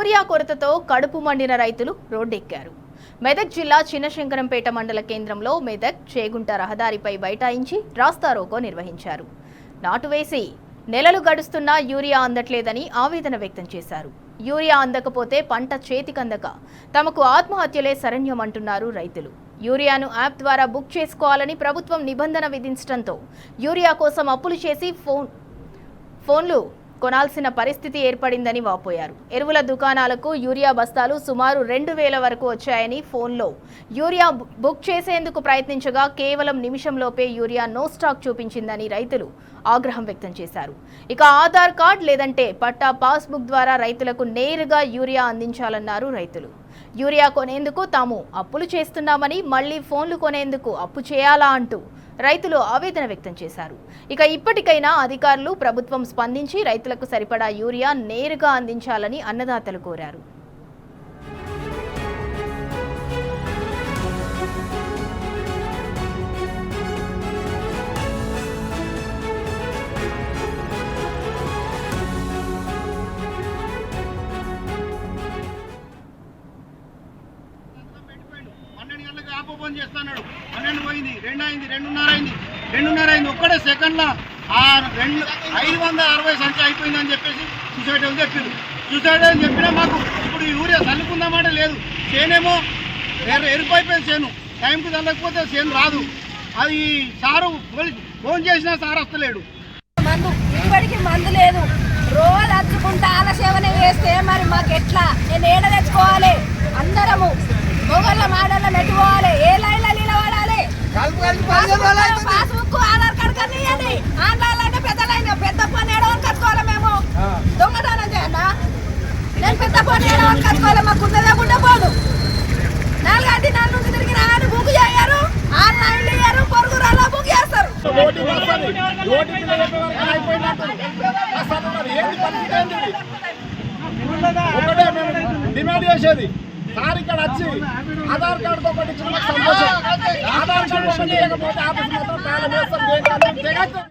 Urea కొరతతో కడుపు మండిన రైతులు రోడ్డెక్కారు. మెదక్ జిల్లా చిన్నశంకరంపేట మండల కేంద్రంలో మెదక్ చేగుంట రహదారిపై బైఠాయించి రాస్తారోకో నిర్వహించారు. నాటు వేసి నెలలు గడుస్తున్నా యూరియా అందట్లేదని ఆవేదన వ్యక్తం చేశారు. యూరియా అందకపోతే పంట చేతికందక తమకు ఆత్మహత్యలే శరణ్యమంటున్నారు రైతులు. యూరియాను యాప్ ద్వారా బుక్ చేసుకోవాలని ప్రభుత్వం నిబంధన విధించడంతో యూరియా కోసం అప్పులు చేసి ఫోన్లు కొనాల్సిన పరిస్థితి ఏర్పడిందని వాపోయారు. ఎరువుల దుకాణాలకు యూరియా బస్తాలు సుమారు 2000 వరకు వచ్చాయని ఫోన్లో యూరియా బుక్ చేసేందుకు ప్రయత్నించగా కేవలం నిమిషంలోపే యూరియా నో స్టాక్ చూపించిందని రైతులు ఆగ్రహం వ్యక్తం చేశారు. ఇక ఆధార్ కార్డ్ లేదంటే పట్టా పాస్బుక్ ద్వారా రైతులకు నేరుగా యూరియా అందించాలన్నారు రైతులు. యూరియా కొనేందుకు తాము అప్పులు చేస్తున్నామని మళ్లీ ఫోన్లు కొనేందుకు అప్పు చేయాలా అంటూ రైతులు ఆవేదన వ్యక్తం చేశారు. ఇక ఇప్పటికైనా అధికారులు ప్రభుత్వం స్పందించి రైతులకు సరిపడా యూరియా నేరుగా అందించాలని అన్నదాతలు కోరారు. ఓపెన్ చేస్తున్నాడు 12 పోయింది 2 అయింది 2:30 అయింది ఒక్కడే సెకండ్లో 560 సంఖ్య అయిపోయిందని చెప్పేసి సూసైడ్ అని చెప్పింది. సూసైడ్ అని చెప్పినా మాకు ఇప్పుడు యూరియా చల్లుకుందామంటే లేదు. చేనేమో ఎరుపైపోయింది. చేను టైంకి చల్లకపోతే చేను రాదు. అది సారు ఫోన్ చేసినా సార్ వస్తలేడు. మందు ఇప్పటికీ మందు లేదు. రోజు అచ్చుకుంటా ఆలసేవన వేస్తే మరి మాకు ఎట్లా? నేను ఏడ తెచ్చుకోవాలి? అందరము మొగళ్ళ మాడల్లో పెట్టుకోవాలి. ఏ లైన్లో నిలబడాలి? పాస్బుక్ ఆధార్ కార్డు కనియండి. ఆన్లైన్ అంటే పెద్ద లైన్. పెద్ద ఫోన్ ఏడవని కట్టుకోవాలి. మేము దొంగతనం చేయనా? నేను పెద్ద ఫోన్ ఏడవని కట్టుకోవాలి. మాకు ఉన్నదే గుండె పోదు. 4 గంటల నుంచి తిరిగి రాని బుక్ చేయరు. ఆన్లైన్ ఇయ్యారు. పొరుగురాల్లో బుక్ చేస్తారు. డిమాండ్ చేసేది సార్ ఇక్కడ వచ్చి ఆధార్ కార్డుతో పట్టించిన సంతోషం. ఆధార్ కార్డు లేకపోతే ఆఫీస్ మాత్రం కాలం వేస్తాం.